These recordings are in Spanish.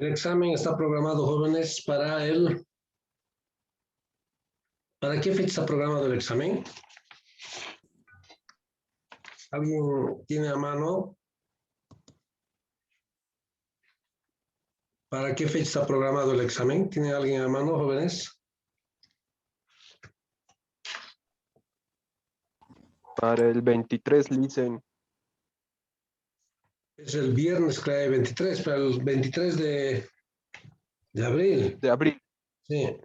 El examen está programado, jóvenes, para el... ¿Para qué fecha está programado el examen? ¿Alguien tiene a mano? ¿Para qué fecha está programado el examen? ¿Tiene alguien a mano, jóvenes? Para el 23, Licen. Es el viernes, creo, 23, para el 23 de abril. De abril. Sí.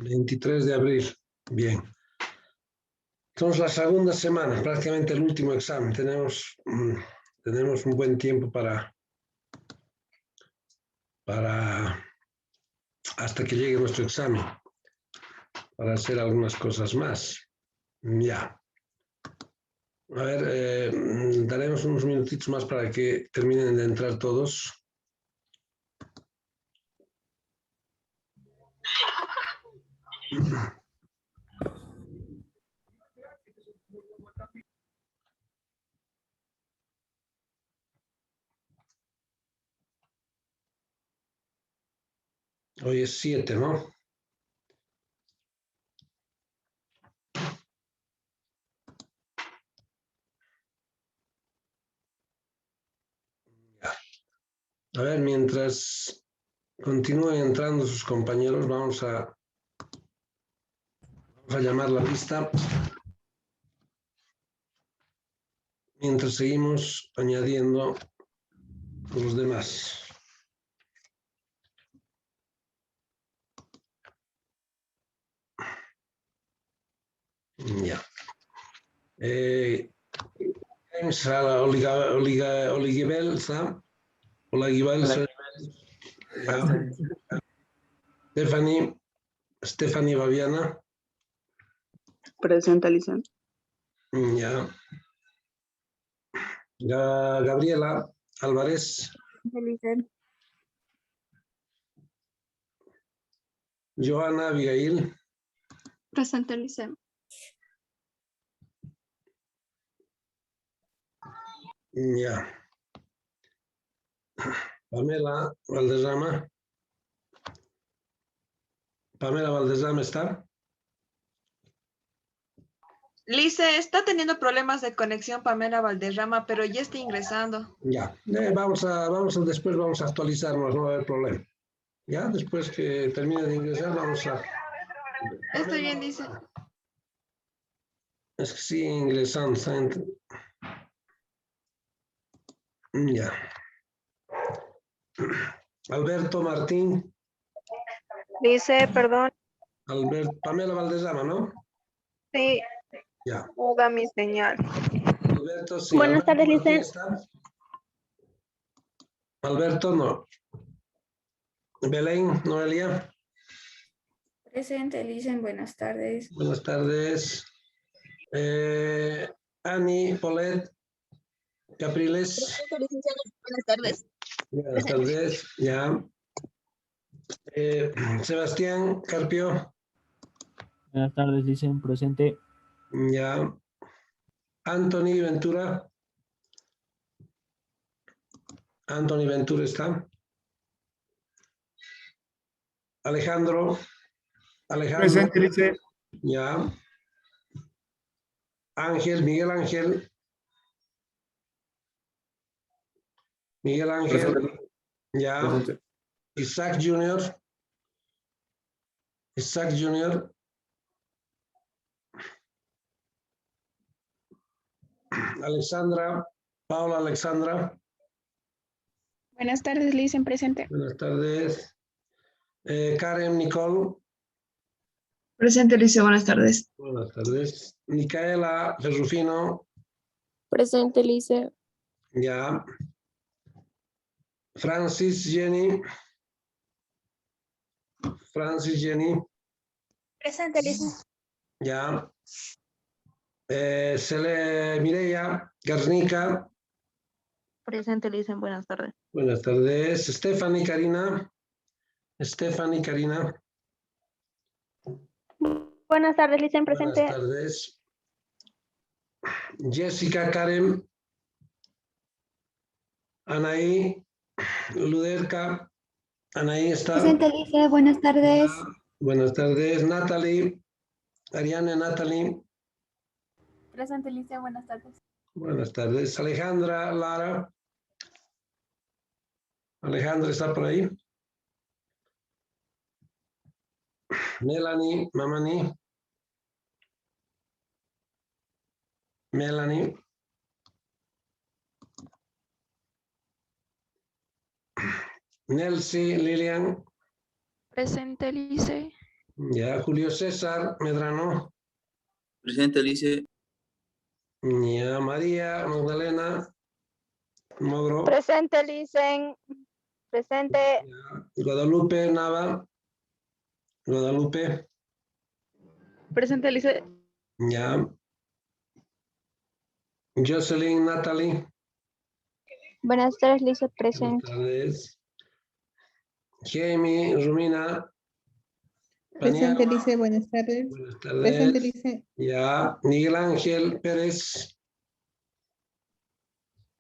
¿23 de abril? Bien. Entonces, la segunda semana, prácticamente el último examen. Tenemos un buen tiempo para hasta que llegue nuestro examen, para hacer algunas cosas más. Ya. A ver, daremos unos minutitos más para que terminen de entrar todos. Hoy es 7, ¿no? A ver, mientras continúen entrando sus compañeros, vamos a llamar la lista. Mientras seguimos añadiendo los demás. Ya. Oligibel, ¿está? Oligibel, ya. Stephanie Baviana. Presente, Licen. Ya. Gabriela Álvarez. Licen. Joana Abigail. Presente, Licen. Ya. Pamela Valderrama. Pamela Valderrama está. Lice, está teniendo problemas de conexión Pamela Valderrama, pero ya está ingresando. Ya. Después vamos a actualizarnos, no va a haber problema. Ya, después que termine de ingresar, vamos a... Está bien, dice. Es que sigue ingresando. Ya. Alberto Martín. Dice, perdón, Pamela Valderrama, ¿no? sí, Ya. muda mi señal. Alberto, sí. Buenas tardes, Martín Licen. está. Alberto, no. Belén, Noelia. Presente, Licen, buenas tardes. Buenas tardes. Ani, Polet, Capriles. Buenas tardes. Buenas tardes, ya. Sebastián Carpio. Buenas tardes, dicen presente. Ya. Anthony Ventura. Anthony Ventura está. Alejandro. Presente, dice. Ya. Ángel, Miguel Ángel. Miguel Ángel. Presente. Ya. Presente. Isaac Junior. Isaac Junior. Alexandra. Paula Alexandra. Buenas tardes, Licen, presente. Buenas tardes. Karen Nicole. Presente, Licen, buenas tardes. Buenas tardes. Micaela Ferrufino. Presente, Licen. Ya. Francis Jenny. Francis Jenny. Presente, Licen. Ya. Mireia Garnica. Presente, Licen, buenas tardes. Buenas tardes. Stephanie Karina. Stephanie Karina. Buenas tardes, Licen, Buenas presente. tardes. Jessica, Karen, Anaí, Luderka. Anaí está. Presente, Lice, buenas tardes. Buenas tardes. Natalie, Ariane, Natalie. Presente, Lice, buenas tardes. Buenas tardes. Alejandra, Lara. Alejandra está por ahí. Melanie, Mamani. Melanie. Nelsie, Lilian. Presente, Lice. Ya, Julio César, Medrano. Presente, Lice. Ya, María, Magdalena, Mogro. Presente, Licen. Presente. Guadalupe, Nava. Guadalupe. Presente, Lice. Ya. Jocelyn, Natalie. Buenas tardes, Lice, Buenas presente. tardes. Jamie, Rumina. Presente, Paniagua. Lice, buenas tardes. Buenas Presente, tardes. Lice. Ya. Miguel Ángel Pérez.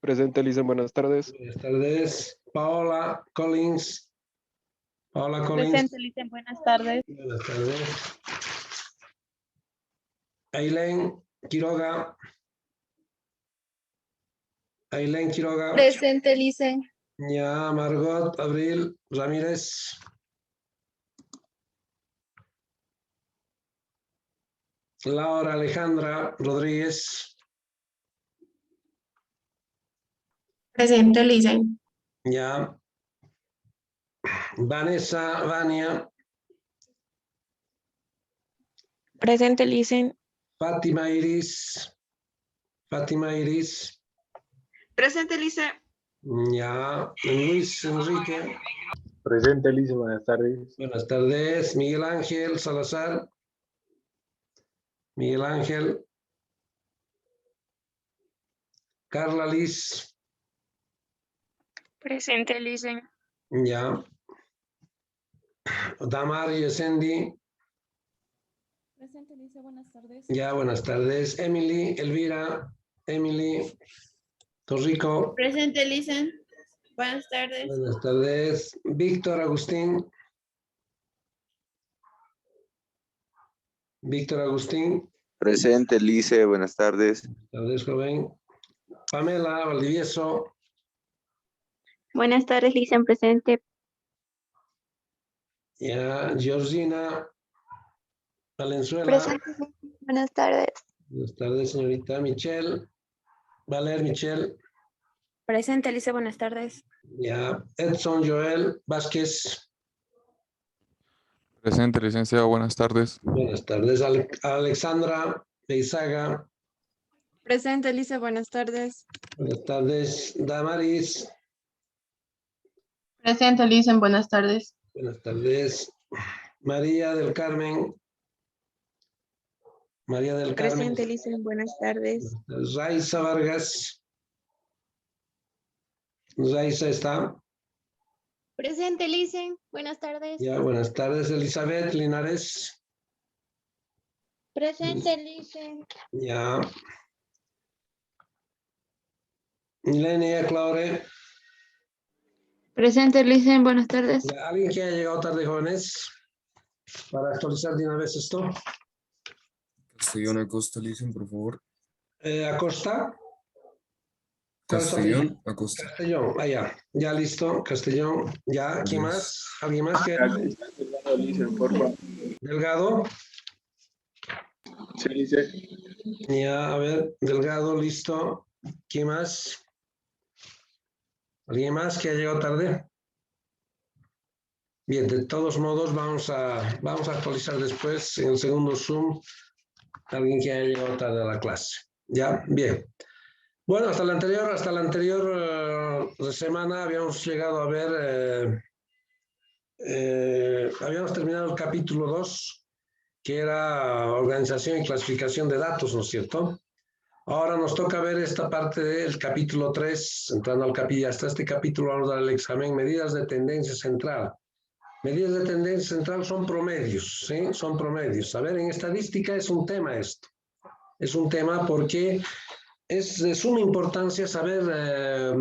Presente, Licen, buenas tardes. Buenas tardes. Paola Collins. Paola Collins. Presente, Licen, buenas tardes. Buenas tardes. Ailén Quiroga. Ailén Quiroga. Presente, Licen. Ya, Margot Abril Ramírez. Laura Alejandra Rodríguez. Presente, Licen. Ya. Vanessa Vania. Presente, Licen. Fátima Iris. Fátima Iris. Presente, Lice. Ya. Luis Enrique. Presente, Licen, buenas tardes. Buenas tardes. Miguel Ángel Salazar. Miguel Ángel. Carla Liz. Presente, Licen. Ya. Damar Yesendi. Presente, Lice, buenas tardes. Ya, buenas tardes. Emily, Elvira, Emily, Torrico. Presente, Licen. Buenas tardes. Buenas tardes. Víctor Agustín. Víctor Agustín. Presente, Lice. Buenas tardes. Buenas tardes, joven. Pamela Valdivieso. Buenas tardes, Licen, presente. Ya, Georgina Valenzuela. Presente, buenas tardes. Buenas tardes, señorita. Michelle. Valer Michelle. Presente, Lice, buenas tardes. Ya, Edson Joel Vázquez. Presente, licenciado, buenas tardes. Buenas tardes. Alexandra Beizaga. Presente, Lice, buenas tardes. Buenas tardes. Damaris. Presente, Licen, buenas tardes. Buenas tardes. María del Carmen. María del Carmen. Presente, Licen, buenas tardes. Raiza Vargas. Raiza está. Presente, Licen, buenas tardes. Ya, buenas tardes. Elizabeth Linares. Presente, Licen. Ya. Milenia Claure. Presente, Licen, buenas tardes. Ya, ¿alguien que haya llegado tarde, jóvenes? Para actualizar de una vez esto. Castellón Acosta, Licen, por favor. Acosta. ¿Cuál es tu Castellón apellido? Acosta. Castellón. Ah, ya. Ya listo. Castellón. Ya. ¿Quién más? ¿Alguien más que? Licen, por favor. Delgado. Sí, Licen. Ya, a ver. Delgado, listo. ¿Quién más? ¿Alguien más que ha llegado tarde? Bien, de todos modos vamos a actualizar después en el segundo Zoom alguien que haya llegado tarde a la clase. ¿Ya? Bien. Bueno, hasta la anterior semana habíamos llegado a ver, habíamos terminado el capítulo 2, que era organización y clasificación de datos, ¿no es cierto? Ahora nos toca ver esta parte del capítulo 3, entrando al capítulo, hasta este capítulo vamos a dar el examen, medidas de tendencia central. Medidas de tendencia central son promedios, ¿sí? Son promedios. A ver, en estadística es un tema esto. Es un tema porque es de suma importancia saber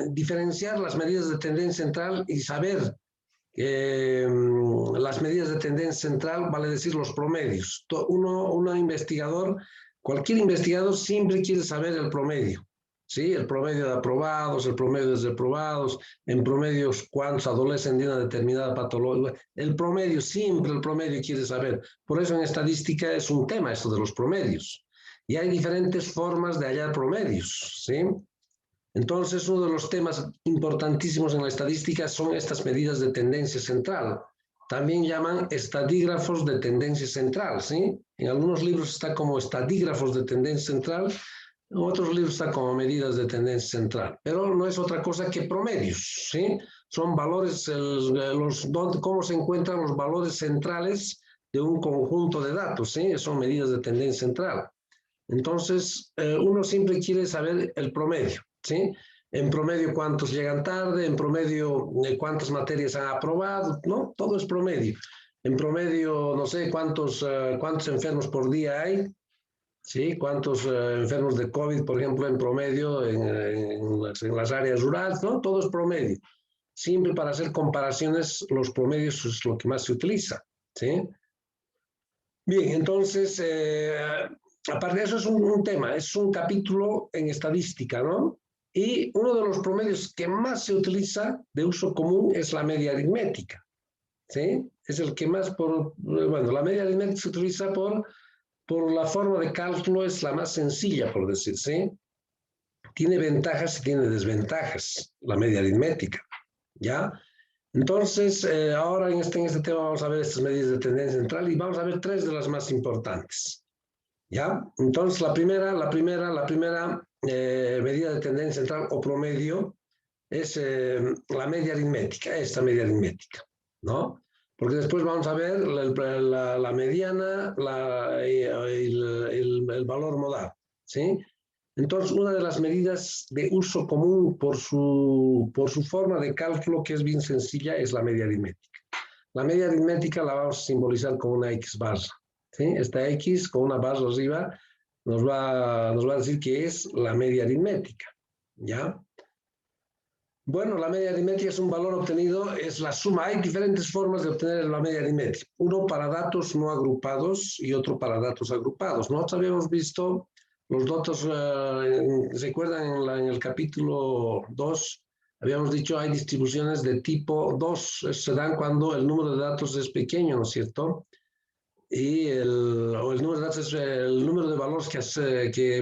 diferenciar las medidas de tendencia central y saber las medidas de tendencia central, vale decir los promedios. Un investigador, cualquier investigador siempre quiere saber el promedio. ¿Sí? El promedio de aprobados, el promedio de desaprobados, en promedio cuántos adolecen de una determinada patología. El promedio, siempre el promedio quiere saber. Por eso en estadística es un tema esto de los promedios. Y hay diferentes formas de hallar promedios, ¿sí? Entonces, uno de los temas importantísimos en la estadística son estas medidas de tendencia central. También llaman estadígrafos de tendencia central, ¿sí? En algunos libros está como estadígrafos de tendencia central, en otros libros está como medidas de tendencia central, pero no es otra cosa que promedios, ¿sí? Son valores, cómo se encuentran los valores centrales de un conjunto de datos, ¿sí? Son medidas de tendencia central. Entonces, uno siempre quiere saber el promedio, ¿sí? En promedio cuántos llegan tarde, en promedio cuántas materias han aprobado, ¿no? Todo es promedio. En promedio, no sé cuántos enfermos por día hay, ¿sí? ¿Cuántos enfermos de COVID, por ejemplo, en promedio en las áreas rurales? ¿No? Todo es promedio. Siempre para hacer comparaciones, los promedios es lo que más se utiliza, ¿sí? Bien, entonces, aparte de eso es un tema, es un capítulo en estadística, ¿no? Y uno de los promedios que más se utiliza de uso común es la media aritmética, ¿sí? Es el que más, bueno, la media aritmética se utiliza por la forma de cálculo, es la más sencilla, por decir, ¿sí? Tiene ventajas y tiene desventajas, la media aritmética, ¿ya? Entonces, ahora en este tema vamos a ver estas medidas de tendencia central y vamos a ver tres de las más importantes, ¿ya? Entonces, la primera medida de tendencia central o promedio es la media aritmética, esta media aritmética, ¿no? Porque después vamos a ver la mediana el valor modal, ¿sí? Entonces, una de las medidas de uso común por su forma de cálculo, que es bien sencilla, es la media aritmética. La media aritmética la vamos a simbolizar con una X barra, ¿sí? Esta X con una barra arriba nos va a decir que es la media aritmética, ¿ya? Bueno, la media aritmética es un valor obtenido, es la suma. Hay diferentes formas de obtener la media aritmética. Uno para datos no agrupados y otro para datos agrupados. Nosotros habíamos visto los datos, ¿se acuerdan? En el capítulo 2, habíamos dicho hay distribuciones de tipo 2. Se dan cuando el número de datos es pequeño, ¿no es cierto? Y el número de datos es el número de valores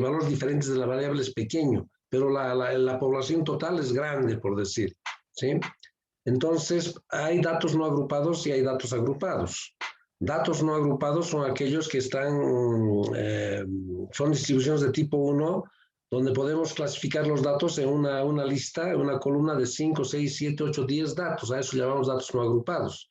valores diferentes de la variable es pequeño, pero la población total es grande, por decir, ¿sí? Entonces, hay datos no agrupados y hay datos agrupados. Datos no agrupados son aquellos que son distribuciones de tipo 1, donde podemos clasificar los datos en una lista, en una columna de 5, 6, 7, 8, 10 datos. A eso llamamos datos no agrupados.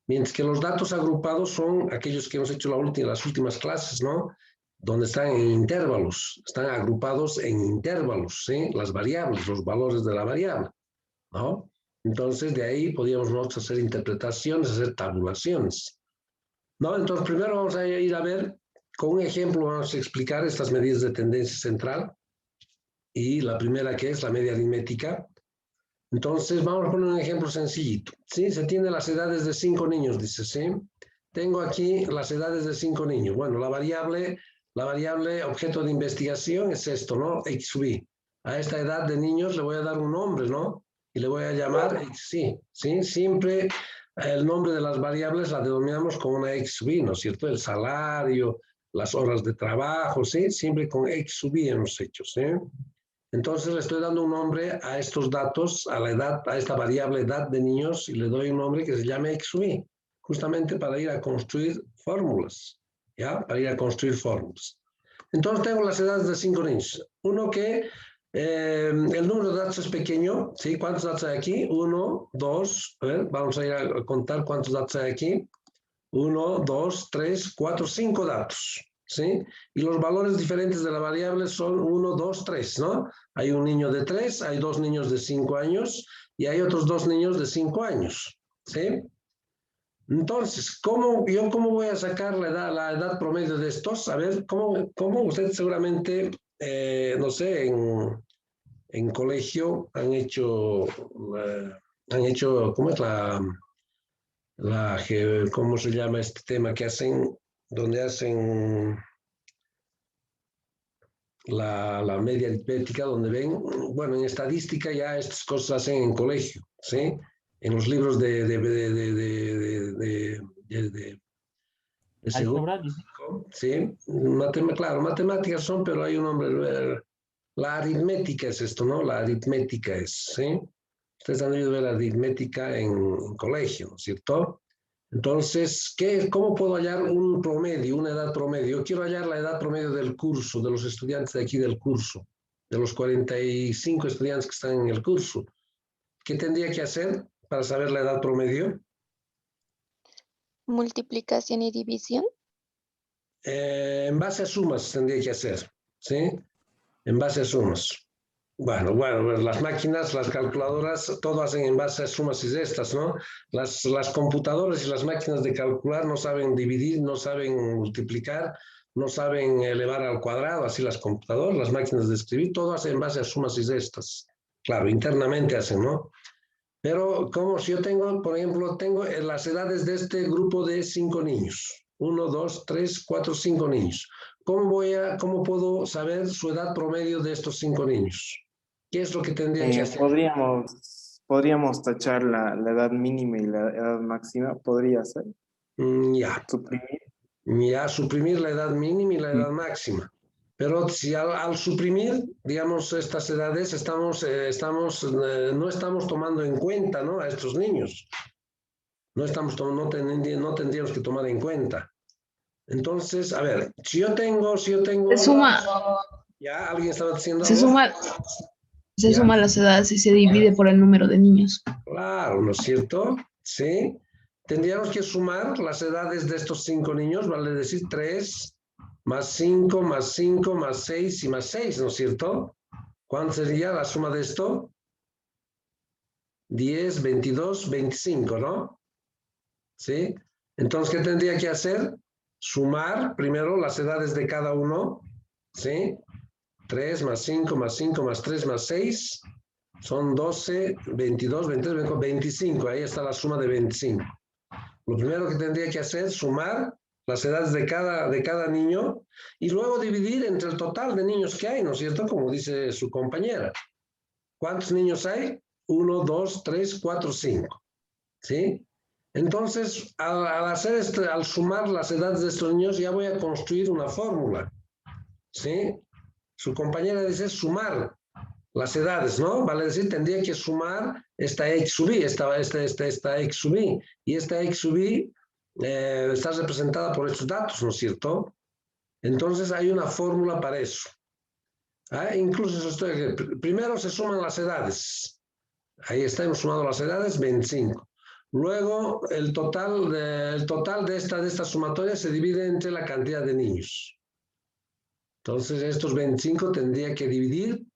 Mientras que los datos agrupados son aquellos que hemos hecho las últimas clases, ¿no? Donde están en intervalos, están agrupados en intervalos, ¿sí? Las variables, los valores de la variable, ¿no? Entonces, de ahí podríamos nosotros hacer interpretaciones, hacer tabulaciones, ¿no? Entonces, primero vamos a ir a ver, con un ejemplo vamos a explicar estas medidas de tendencia central, y la primera que es la media aritmética. Entonces, vamos a poner un ejemplo sencillito, ¿sí? Se tiene las edades de 5 niños, dice, ¿sí? Tengo aquí las edades de 5 niños. Bueno, la variable objeto de investigación es esto, ¿no? X sub i. A esta edad de niños le voy a dar un nombre, ¿no? Y le voy a llamar XY, ¿sí? Siempre el nombre de las variables la denominamos con una X sub i, ¿no es cierto? El salario, las horas de trabajo, ¿sí? Siempre con X sub i hemos hecho, ¿sí? Entonces le estoy dando un nombre a estos datos, a esta variable edad de niños, y le doy un nombre que se llama X sub i, justamente para ir a construir fórmulas, ¿ya? Para ir a construir fórmulas. Entonces tengo las edades de 5 niños. Uno que el número de datos es pequeño, ¿sí? ¿Cuántos datos hay aquí? 1, 2, a ver, vamos a ir a contar cuántos datos hay aquí. 1, 2, 3, 4, 5 datos, ¿sí? Y los valores diferentes de la variable son 1, 2, 3, ¿no? Hay un niño de 3, hay 2 niños de 5 años y hay otros 2 niños de 5 años, ¿sí? Entonces, ¿cómo voy a sacar la edad promedio de estos? A ver, ¿cómo usted seguramente, no sé, en colegio han hecho, ¿cómo es cómo se llama este tema que hacen, donde hacen la media aritmética, donde ven, bueno, en estadística ya estas cosas se hacen en colegio, ¿sí? En los libros de segundo, Álgebra, dice. ¿sí? Claro, matemáticas son, pero hay un nombre, la aritmética es esto, ¿no? La aritmética es, ¿sí? Ustedes han debido ver la aritmética en colegio, ¿no es cierto? Entonces, ¿cómo puedo hallar un promedio, una edad promedio? Yo quiero hallar la edad promedio del curso, de los estudiantes de aquí del curso, de los 45 estudiantes que están en el curso. ¿Qué tendría que hacer para saber la edad promedio? Multiplicación y división. En base a sumas tendría que hacer, ¿sí? En base a sumas. Bueno, las máquinas, las calculadoras, todo hacen en base a sumas y restas, ¿no? Las computadoras y las máquinas de calcular no saben dividir, no saben multiplicar, no saben elevar al cuadrado, así las computadoras, las máquinas de escribir, todo hacen en base a sumas y restas. Claro, internamente hacen, ¿no? Pero como si yo tengo, por ejemplo, tengo las edades de este grupo de 5 niños. 1, 2, 3, 4, 5 niños. ¿Cómo puedo saber su edad promedio de estos 5 niños? ¿Qué es lo que tendría que hacer? Podríamos tachar la edad mínima y la edad máxima. ¿Podría ser? Ya. Suprimir. Ya, suprimir la edad mínima y la edad máxima. Pero si al suprimir, digamos, estas edades, no estamos tomando en cuenta, ¿no? A estos niños. No tendríamos que tomar en cuenta. Entonces, a ver, si yo tengo... Se suma. Ya, alguien estaba diciendo Se algo. suma las edades y se divide por el número de niños. Claro, ¿no es cierto? Sí. Tendríamos que sumar las edades de estos 5 niños, vale decir 3 más 5 más 5 más 6 y más 6, ¿no es cierto? ¿Cuánto sería la suma de esto? 10, 22, 25, ¿no? ¿Sí? Entonces, ¿qué tendría que hacer? Sumar primero las edades de cada uno, ¿sí? 3 más 5 más 5 más 3 más 6 son 12, 22, 23, 25. Ahí está la suma de 25. Lo primero que tendría que hacer es sumar las edades de cada niño y luego dividir entre el total de niños que hay, ¿no es cierto? Como dice su compañera. ¿Cuántos niños hay? 1, 2, 3, 4, 5. ¿Sí? Entonces, al sumar las edades de estos niños, ya voy a construir una fórmula. ¿Sí? Su compañera dice sumar las edades, ¿no? Vale decir, tendría que sumar esta x sub i, esta x sub i, y esta x sub i está representada por estos datos, ¿no es cierto? Entonces hay una fórmula para eso. Incluso primero se suman las edades. Ahí está, hemos sumado las edades, 25. Luego el total de esta sumatoria se divide entre la cantidad de niños. Entonces estos 25 tendría que dividir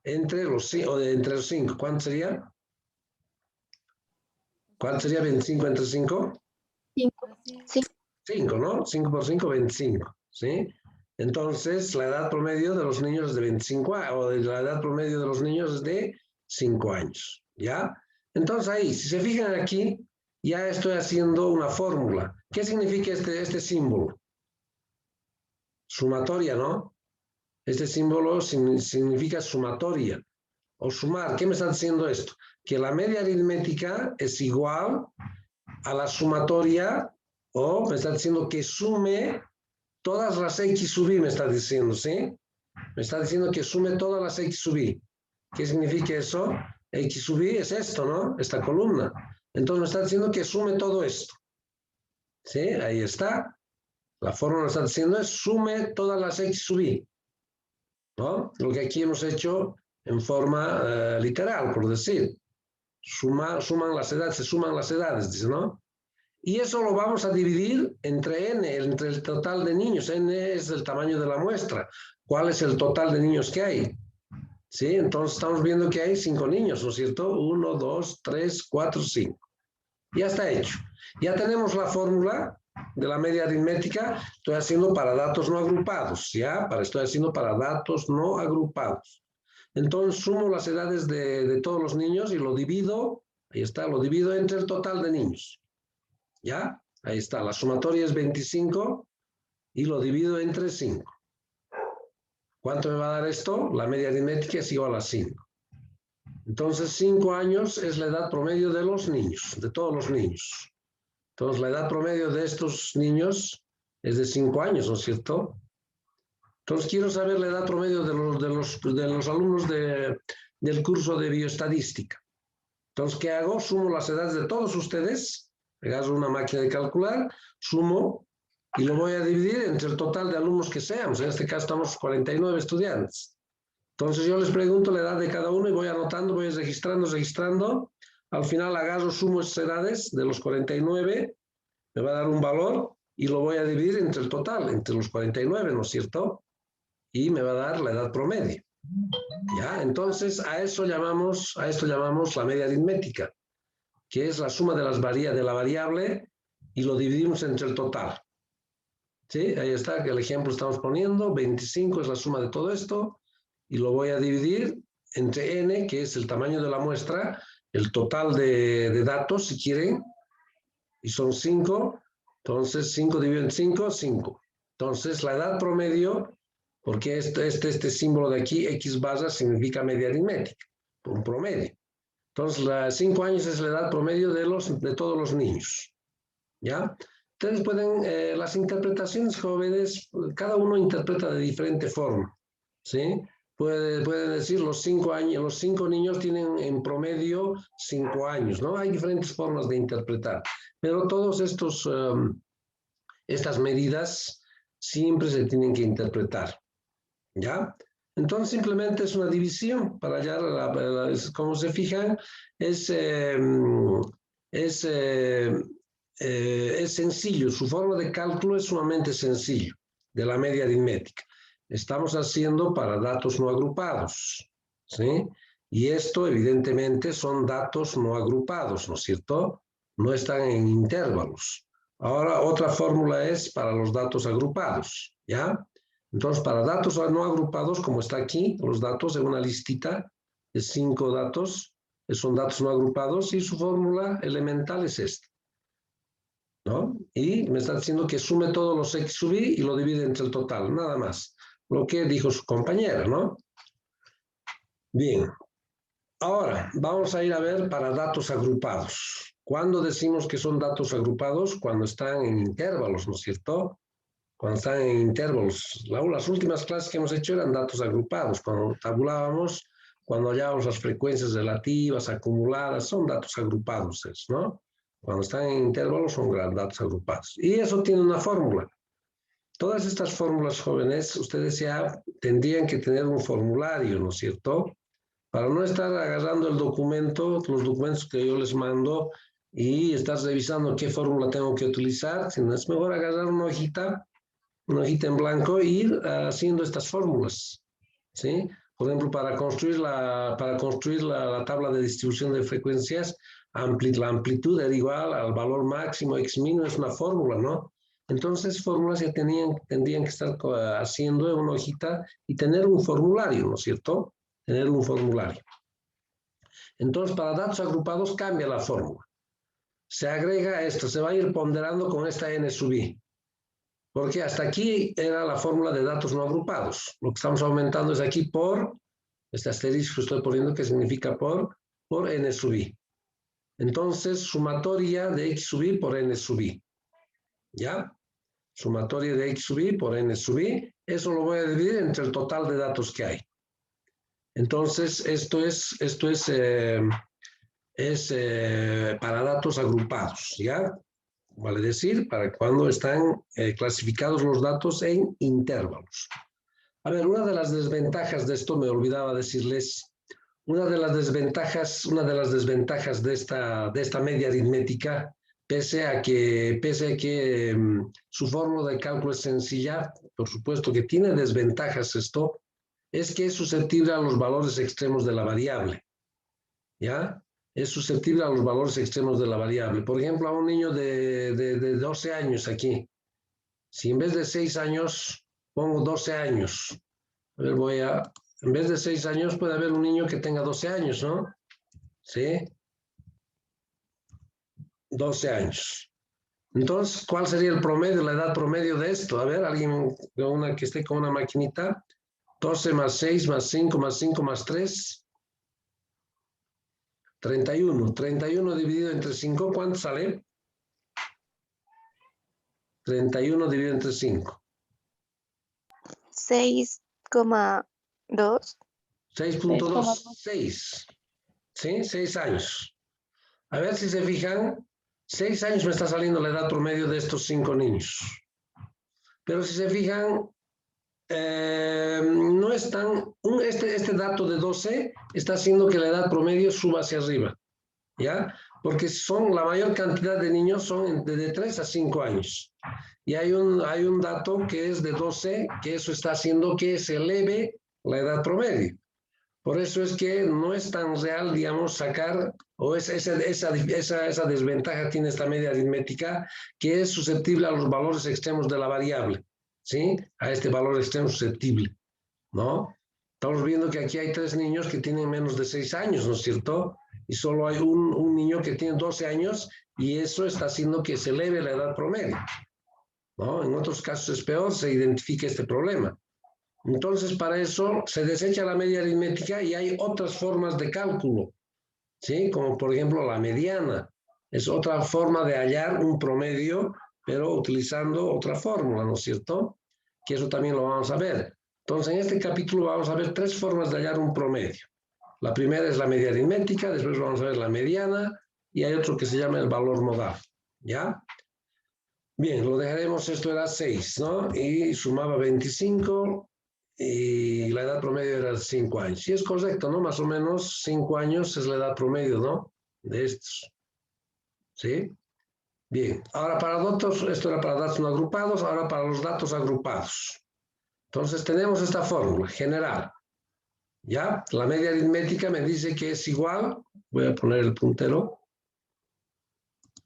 entre los 5. ¿Cuánto sería? ¿Cuánto sería 25 entre 5? 5, ¿no? 5 por 5, 25, ¿sí? Entonces, la edad promedio de los niños es de 25 años, o la edad promedio de los niños es de 5 años, ¿ya? Entonces ahí, si se fijan aquí, ya estoy haciendo una fórmula. ¿Qué significa este símbolo? Sumatoria, ¿no? Este símbolo significa sumatoria. O sumar, ¿qué me está diciendo esto? Que la media aritmética es igual a la sumatoria, o me está diciendo que sume todas las x sub i, me está diciendo, ¿sí? Me está diciendo que sume todas las x sub i. ¿Qué significa eso? X sub i es esto, ¿no? Esta columna. Entonces me está diciendo que sume todo esto. ¿Sí? Ahí está. La fórmula me está diciendo es sume todas las x sub i, ¿no? Lo que aquí hemos hecho en forma literal, por decir. Suman las edades, se suman las edades, dice, ¿no? Y eso lo vamos a dividir entre n, entre el total de niños. N es el tamaño de la muestra. ¿Cuál es el total de niños que hay? ¿Sí? Entonces estamos viendo que hay 5 niños, ¿no es cierto? 1, 2, 3, 4, 5. Ya está hecho. Ya tenemos la fórmula de la media aritmética. Estoy haciendo para datos no agrupados, ¿ya? Estoy haciendo para datos no agrupados. Entonces sumo las edades de todos los niños y lo divido, ahí está, lo divido entre el total de niños. ¿Ya? Ahí está, la sumatoria es 25 y lo divido entre 5. ¿Cuánto me va a dar esto? La media aritmética es igual a 5. Entonces 5 años es la edad promedio de los niños, de todos los niños. Entonces la edad promedio de estos niños es de 5 años, ¿no es cierto? Entonces quiero saber la edad promedio de los alumnos del curso de bioestadística. Entonces, ¿qué hago? Sumo las edades de todos ustedes, agarro una máquina de calcular, sumo y lo voy a dividir entre el total de alumnos que seamos. En este caso estamos 49 estudiantes. Entonces yo les pregunto la edad de cada uno y voy anotando, voy registrando. Al final agarro, sumo esas edades de los 49, me va a dar un valor y lo voy a dividir entre el total, entre los 49, ¿no es cierto? Y me va a dar la edad promedio. ¿Ya? Entonces a esto llamamos la media aritmética, que es la suma de la variable y lo dividimos entre el total. ¿Sí? Ahí está, el ejemplo estamos poniendo, 25 es la suma de todo esto y lo voy a dividir entre n, que es el tamaño de la muestra, el total de datos, si quieren, y son 5, entonces 5 dividido en 5, 5. Entonces la edad promedio, porque este símbolo de aquí, X barra, significa media aritmética, un promedio. Entonces, 5 años es la edad promedio de todos los niños. ¿Ya? Ustedes pueden, las interpretaciones jóvenes, cada uno interpreta de diferente forma. ¿Sí? Pueden decir los 5 niños tienen en promedio 5 años, ¿no? Hay diferentes formas de interpretar. Pero todos estas medidas siempre se tienen que interpretar. ¿Ya? Entonces simplemente es una división para hallar, como se fijan, es sencillo, su forma de cálculo es sumamente sencillo, de la media aritmética. Estamos haciendo para datos no agrupados, ¿sí? Y esto evidentemente son datos no agrupados, ¿no es cierto? No están en intervalos. Ahora otra fórmula es para los datos agrupados, ¿ya? Entonces, para datos no agrupados, como está aquí, los datos en una listita de 5 datos, son datos no agrupados y su fórmula elemental es esta, ¿no? Y me está diciendo que sume todos los X sub I y lo divide entre el total, nada más. Lo que dijo su compañera, ¿no? Bien. Ahora, vamos a ir a ver para datos agrupados. ¿Cuándo decimos que son datos agrupados? Cuando están en intervalos, ¿no es cierto? Cuando están en intervalos. Las últimas clases que hemos hecho eran datos agrupados. Cuando tabulábamos, cuando hallábamos las frecuencias relativas, acumuladas, son datos agrupados, ¿no? Cuando están en intervalos son datos agrupados. Y eso tiene una fórmula. Todas estas fórmulas, jóvenes, ustedes ya tendrían que tener un formulario, ¿no es cierto? Para no estar agarrando el documento, los documentos que yo les mando y estar revisando qué fórmula tengo que utilizar, sino es mejor agarrar una hojita en blanco e ir haciendo estas fórmulas, ¿sí? Por ejemplo, para construir la tabla de distribución de frecuencias, la amplitud era igual al valor máximo, x mínimo, es una fórmula, ¿no? Entonces, fórmulas ya tendrían que estar haciendo en una hojita y tener un formulario, ¿no es cierto? Tener un formulario. Entonces, para datos agrupados cambia la fórmula. Se agrega esto, se va a ir ponderando con esta n sub i. Porque hasta aquí era la fórmula de datos no agrupados. Lo que estamos aumentando es aquí por, este asterisco que estoy poniendo que significa por n sub i. Entonces, sumatoria de x sub i por n sub i. ¿Ya? Sumatoria de x sub i por n sub i. Eso lo voy a dividir entre el total de datos que hay. Entonces, esto es para datos agrupados, ¿ya? Vale decir, para cuando están clasificados los datos en intervalos. A ver, una de las desventajas de esto, me olvidaba decirles, una de las desventajas de esta media aritmética, pese a que su fórmula de cálculo es sencilla, por supuesto que tiene desventajas esto, es que es susceptible a los valores extremos de la variable, ¿ya? es susceptible a los valores extremos de la variable. Por ejemplo, a un niño de 12 años aquí. Si en vez de 6 años pongo 12 años, a ver, en vez de 6 años puede haber un niño que tenga 12 años, ¿no? ¿Sí? 12 años. Entonces, ¿cuál sería el promedio, la edad promedio de esto? A ver, alguien que esté con una maquinita. 12 más 6 más 5 más 5 más 3. 31. 31 dividido entre 5, ¿cuánto sale? 31 dividido entre 5. 6,2. 6.26. ¿Sí? 6 años. A ver si se fijan, 6 años me está saliendo la edad promedio de estos 5 niños. Pero si se fijan, no es tan... Este dato de 12 está haciendo que la edad promedio suba hacia arriba. ¿Ya? Porque la mayor cantidad de niños son de 3 a 5 años. Y hay un dato que es de 12, que eso está haciendo que se eleve la edad promedio. Por eso es que no es tan real, digamos, sacar, o esa desventaja tiene esta media aritmética, que es susceptible a los valores extremos de la variable, ¿sí? A este valor extremo susceptible, ¿no? Estamos viendo que aquí hay 3 niños que tienen menos de 6 años, ¿no es cierto? Y solo hay un niño que tiene 12 años y eso está haciendo que se eleve la edad promedio, ¿no? En otros casos es peor, se identifica este problema. Entonces, para eso se desecha la media aritmética y hay otras formas de cálculo, ¿sí? Como por ejemplo la mediana. Es otra forma de hallar un promedio, pero utilizando otra fórmula, ¿no es cierto? Que eso también lo vamos a ver. Entonces, en este capítulo vamos a ver 3 formas de hallar un promedio. La primera es la media aritmética, después vamos a ver la mediana y hay otro que se llama el valor modal, ¿ya? Bien, lo dejaremos, esto era 6, ¿no? Y sumaba 25 y la edad promedio era 5 años. Y es correcto, ¿no? Más o menos 5 años es la edad promedio, ¿no? De estos, ¿sí? Bien, ahora para datos, esto era para datos no agrupados, ahora para los datos agrupados. Entonces tenemos esta fórmula general. ¿Ya? La media aritmética me dice que es igual, voy a poner el puntero.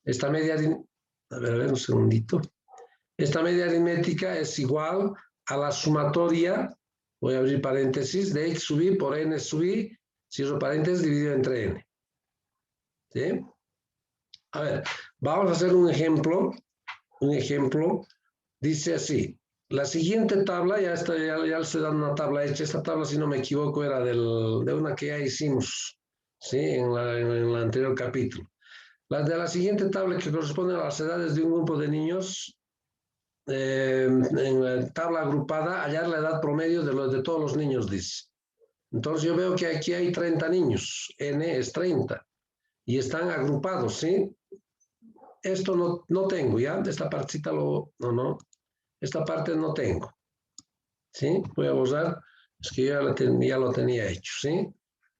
Esta media aritmética, a ver, un segundito. Esta media aritmética es igual a la sumatoria, voy a abrir paréntesis, de x sub i por n sub i, cierro paréntesis, dividido entre n. ¿Sí? A ver, vamos a hacer un ejemplo. Un ejemplo dice así. La siguiente tabla, ya le estoy dando una tabla hecha. Esta tabla, si no me equivoco, era de una que ya hicimos, ¿sí? En el anterior capítulo. De la siguiente tabla que corresponde a las edades de un grupo de niños, en la tabla agrupada, hallar la edad promedio de todos los niños, dice. Entonces yo veo que aquí hay 30 niños, n es 30, y están agrupados, ¿sí? Esto no tengo, ¿ya? Esta partecita no. Esta parte no tengo, ¿sí? Voy a borrar, es que ya lo tenía hecho, ¿sí?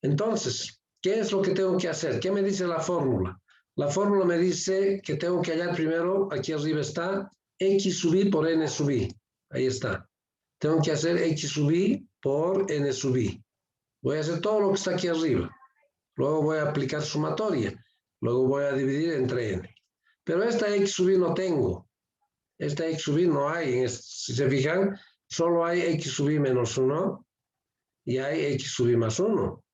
Entonces, ¿qué es lo que tengo que hacer? ¿Qué me dice la fórmula? La fórmula me dice que tengo que hallar primero, aquí arriba está, x sub i por n sub i. Ahí está. Tengo que hacer x sub i por n sub i. Voy a hacer todo lo que está aquí arriba. Luego voy a aplicar sumatoria. Luego voy a dividir entre n. Pero esta x sub i no tengo. Esta x sub i no hay. Si se fijan, solo hay x sub i menos 1 y hay x sub i más 1.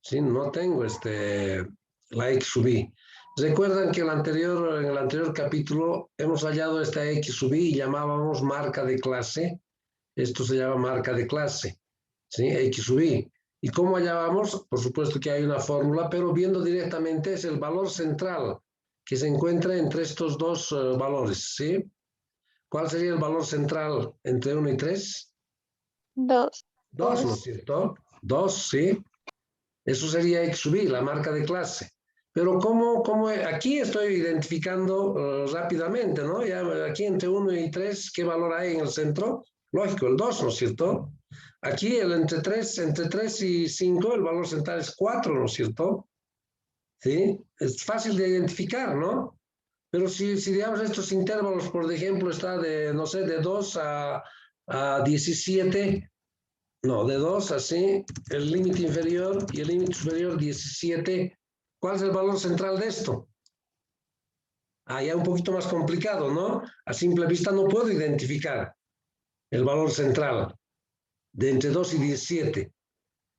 ¿Sí? No tengo la x sub i. Recuerdan que en el anterior capítulo hemos hallado esta x sub i y llamábamos marca de clase. Esto se llama marca de clase, ¿sí? X sub i. ¿Y cómo hallábamos? Por supuesto que hay una fórmula, pero viendo directamente es el valor central que se encuentra entre estos dos valores, ¿sí? ¿Cuál sería el valor central entre 1 y 3? 2. 2, ¿no es cierto? 2, ¿sí? Eso sería x sub i, la marca de clase. Pero ¿cómo aquí estoy identificando rápidamente, ¿no? Ya aquí entre 1 y 3, ¿qué valor hay en el centro? Lógico, el 2, ¿no es cierto? Aquí entre 3 y 5, el valor central es 4, ¿no es cierto? ¿Sí? Es fácil de identificar, ¿no? Pero si digamos estos intervalos, por ejemplo, está de, no sé, de 2 a 17, no, de 2 así, el límite inferior y el límite superior 17, ¿Cuál es el valor central de esto? Ya un poquito más complicado, ¿no? A simple vista no puedo identificar el valor central de entre 2 y 17,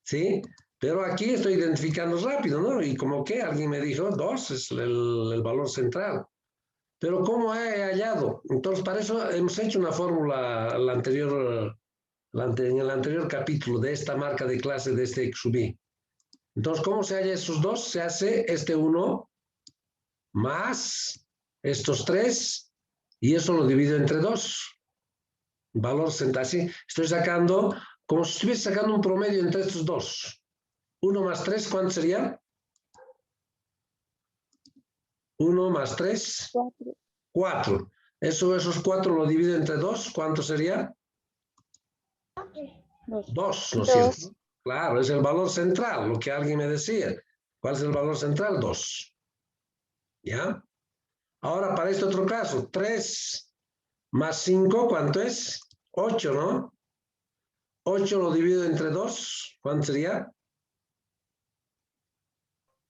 ¿sí? Pero aquí estoy identificando rápido, ¿no? Y como que alguien me dijo, 2 es el valor central. Pero ¿cómo he hallado? Entonces, para eso hemos hecho una fórmula en el anterior capítulo de esta marca de clase de este X sub I. Entonces, ¿cómo se halla esos dos? Se hace este 1 más estos 3 y eso lo divido entre 2. Valor central, así estoy sacando, como si estuviese sacando un promedio entre estos dos. 1 más 3, ¿cuánto sería? 1 más 3, 4. Esos 4 lo divido entre 2, ¿cuánto sería? 2, ¿no es cierto? Claro, es el valor central, lo que alguien me decía. ¿Cuál es el valor central? 2. ¿Ya? Ahora, para este otro caso, 3 más 5, ¿cuánto es? 8, ¿no? 8 lo divido entre 2, ¿cuánto sería?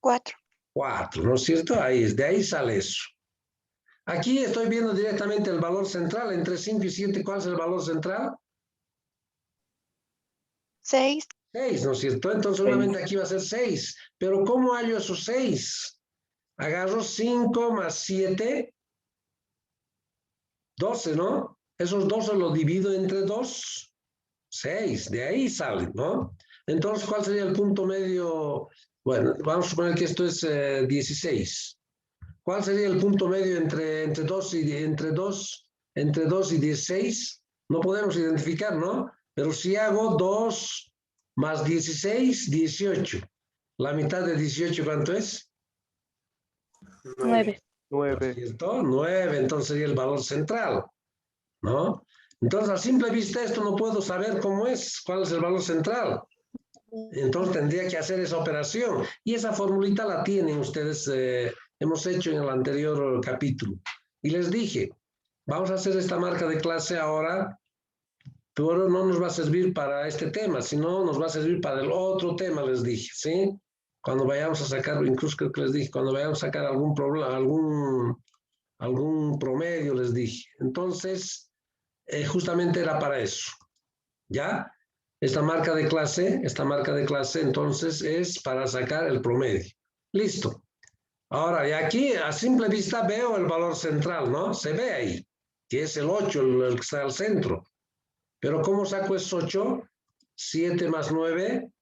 4. 4, ¿no es cierto? De ahí sale eso. Aquí estoy viendo directamente el valor central, entre 5 y 7, ¿cuál es el valor central? 6. 6, ¿no es cierto? Entonces, solamente aquí va a ser 6. Pero ¿cómo hallo esos 6? Agarro 5 más 7, 12, ¿no? Esos 12 los divido entre 2, 6. De ahí salen, ¿no? Entonces, ¿cuál sería el punto medio? Bueno, vamos a suponer que esto es 16. ¿Cuál sería el punto medio entre 2 y 16? No podemos identificar, ¿no? Pero si hago 2 más 16, 18. ¿La mitad de 18 cuánto es? 9. 9. ¿Cierto? 9, entonces sería el valor central, ¿no? Entonces, a simple vista esto no puedo saber cómo es, cuál es el valor central. Entonces tendría que hacer esa operación. Y esa formulita la tienen ustedes, hemos hecho en el anterior capítulo. Y les dije, vamos a hacer esta marca de clase ahora, pero no nos va a servir para este tema, sino nos va a servir para el otro tema, les dije, ¿sí? Cuando vayamos a sacar, incluso creo que les dije, cuando vayamos a sacar algún problema, algún promedio, les dije. Entonces, justamente era para eso, ¿ya? Esta marca de clase, entonces es para sacar el promedio. Listo. Ahora, y aquí a simple vista veo el valor central, ¿no? Se ve ahí, que es el 8, el que está al centro. Pero ¿cómo saco esos 8? 7 más 9,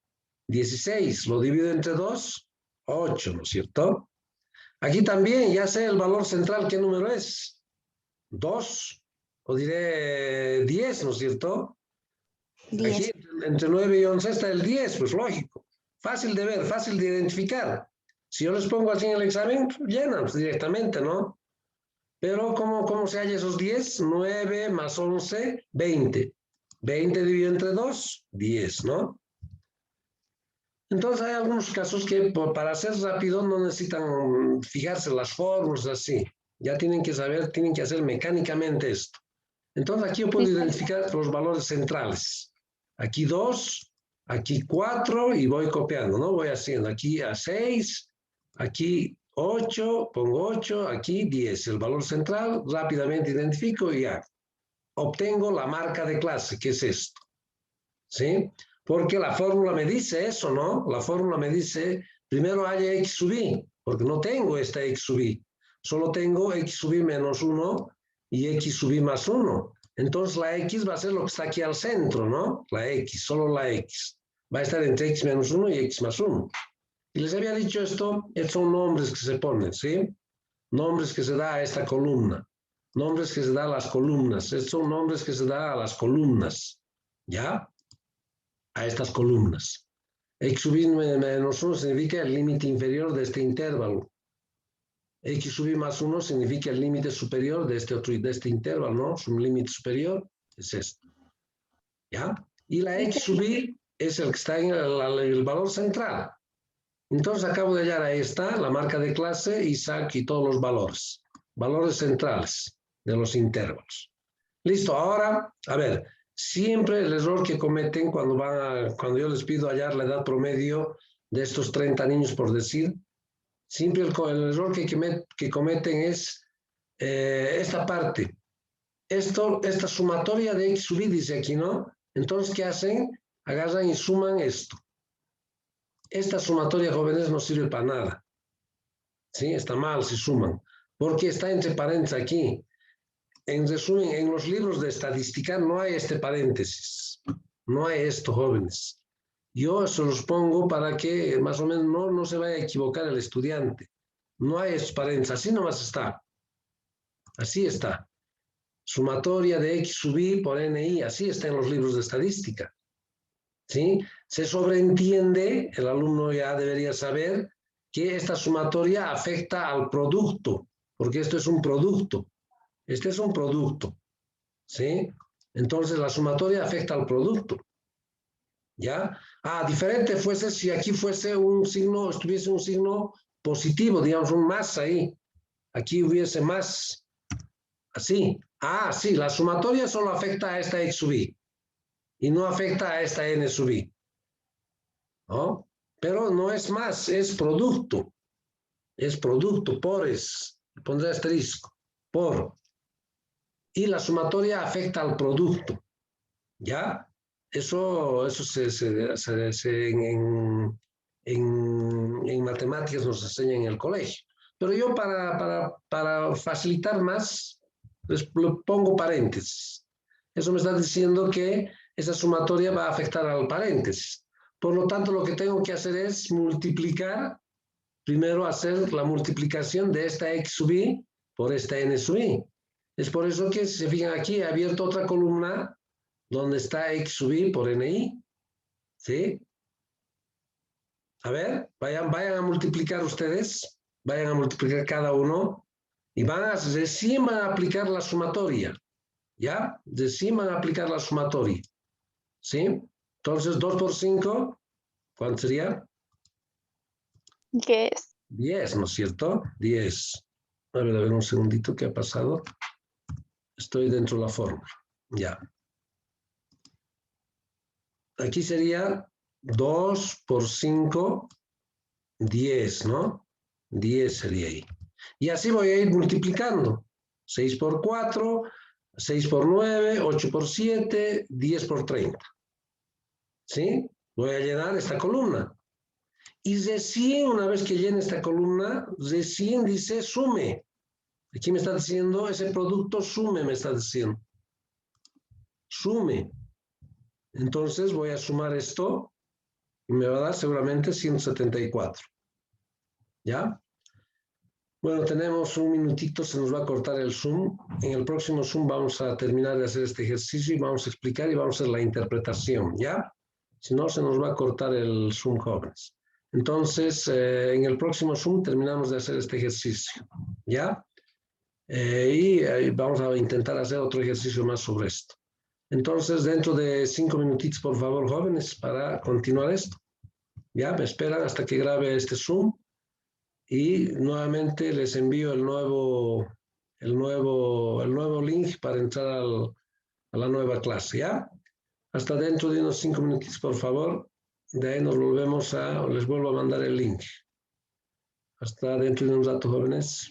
16. Lo divido entre 2, 8, ¿no es cierto? Aquí también ya sé el valor central, ¿qué número es? 2, o diré 10, ¿no es cierto? 10. Aquí entre 9 y 11 está el 10, pues lógico. Fácil de ver, fácil de identificar. Si yo les pongo así en el examen, llenan directamente, ¿no? Pero ¿cómo se halla esos 10? 9 más 11, 20. 20 dividido entre 2, 10, ¿no? Entonces hay algunos casos que para hacer rápido no necesitan fijarse las fórmulas así. Ya tienen que saber, tienen que hacer mecánicamente esto. Entonces aquí yo puedo identificar los valores centrales. Aquí 2, aquí 4 y voy copiando, ¿no? Voy haciendo aquí a 6, aquí 8, pongo 8, aquí 10. El valor central rápidamente identifico y ya. Obtengo la marca de clase, que es esto. ¿Sí? Porque la fórmula me dice eso, ¿no? La fórmula me dice, primero haya X sub I, porque no tengo esta X sub I. Solo tengo X sub I menos 1 y X sub I más 1. Entonces la X va a ser lo que está aquí al centro, ¿no? La X, solo la X. Va a estar entre X menos 1 y X más 1. Y les había dicho esto, estos son nombres que se ponen, ¿sí? Nombres que se da a esta columna. Nombres que se da a las columnas. Estos son nombres que se da a las columnas. ¿Ya? A estas columnas. X sub I menos 1 significa el límite inferior de este intervalo. X sub I más 1 significa el límite superior de este intervalo, ¿no? Su límite superior es este. ¿Ya? Y la X sub I es el que está en el valor central. Entonces acabo de hallar ahí está la marca de clase y saco aquí todos los valores. Valores centrales de los intervalos. Listo, ahora, a ver, siempre el error que cometen cuando yo les pido hallar la edad promedio de estos 30 niños, por decir, Siempre el error que cometen es esta parte. Esta sumatoria de x sub i dice aquí, ¿no? Entonces, ¿qué hacen? Agarran y suman esto. Esta sumatoria, jóvenes, no sirve para nada. ¿Sí? Está mal si suman. Porque está entre paréntesis aquí. En resumen, en los libros de estadística no hay este paréntesis. No hay esto, jóvenes. Yo se los pongo para que más o menos no se vaya a equivocar el estudiante. No hay estos paréntesis. Así nomás está. Así está. Sumatoria de x sub i por ni. Así está en los libros de estadística. ¿Sí? Se sobreentiende, el alumno ya debería saber, que esta sumatoria afecta al producto, porque esto es un producto. Este es un producto. ¿Sí? Entonces la sumatoria afecta al producto. ¿Ya? Diferente fuese si aquí fuese un signo, estuviese un signo positivo, digamos un más ahí. Aquí hubiese más. Así. Sí, la sumatoria solo afecta a esta x sub i. Y no afecta a esta n sub i. ¿No? Pero no es más, es producto. Es producto, pores. Pondré asterisco. Por. Y la sumatoria afecta al producto. ¿Ya? Eso en matemáticas nos enseña en el colegio. Pero yo para facilitar más, les pongo paréntesis. Eso me está diciendo que esa sumatoria va a afectar al paréntesis. Por lo tanto, lo que tengo que hacer es multiplicar, primero hacer la multiplicación de esta x sub i por esta n sub i. Es por eso que, si se fijan aquí, he abierto otra columna donde está x sub i por ni. ¿Sí? A ver, vayan a multiplicar ustedes. Vayan a multiplicar cada uno. Y recién van a aplicar la sumatoria. ¿Ya? Recién van a aplicar la sumatoria. ¿Sí? Entonces, 2 por 5, ¿cuánto sería? 10. 10, ¿no es cierto? 10. A ver un segundito, ¿qué ha pasado? Estoy dentro de la fórmula. Ya. Aquí sería 2 por 5, 10, ¿no? 10 sería ahí. Y así voy a ir multiplicando. 6 por 4, 6 por 9, 8 por 7, 10 por 30. ¿Sí? Voy a llenar esta columna. Y recién, una vez que llene esta columna, recién dice sume. Aquí me está diciendo, ese producto sume, me está diciendo. Sume. Entonces voy a sumar esto y me va a dar seguramente 174. ¿Ya? Bueno, tenemos un minutito, se nos va a cortar el Zoom. En el próximo Zoom vamos a terminar de hacer este ejercicio y vamos a explicar y vamos a hacer la interpretación, ¿ya? Si no, se nos va a cortar el Zoom, jóvenes. Entonces, en el próximo Zoom terminamos de hacer este ejercicio, ¿ya? Y vamos a intentar hacer otro ejercicio más sobre esto. Entonces, dentro de 5 minutitos, por favor, jóvenes, para continuar esto. Ya, me esperan hasta que grabe este Zoom. Y nuevamente les envío el nuevo link para entrar a la nueva clase, ¿ya? Hasta dentro de unos 5 minutitos, por favor. De ahí les vuelvo a mandar el link. Hasta dentro de un rato, jóvenes.